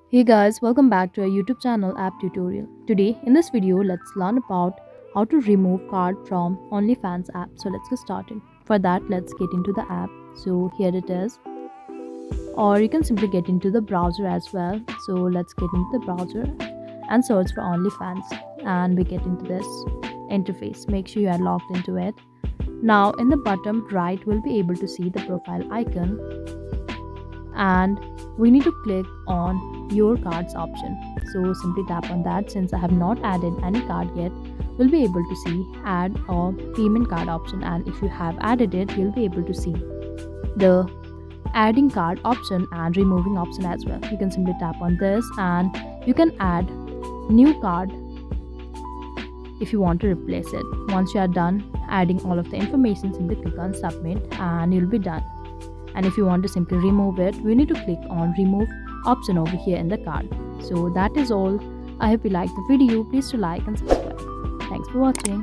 Hey guys, welcome back to our YouTube channel app tutorial. Today in this video, let's learn about how to remove card from OnlyFans app. So let's get started. For that, let's get into the app. So here it is. Or you can simply get into the browser as well. So let's get into the browser and search for OnlyFans. And we get into this interface. Make sure you are logged into it. Now in the bottom right, we'll be able to see the profile icon and we need to click on your cards option. So simply tap on that. Since I have not added any card yet, we'll be able to see add a payment card option, and if you have added it, you'll be able to see the adding card option and removing option as well. You can simply tap on this and you can add new card if you want to replace it. Once you are done adding all of the information, simply click on submit and you'll be done. And if you want to simply remove it, we need to click on remove option over here in the card. So that is all. I hope you liked the video. Please do like and subscribe. Thanks for watching.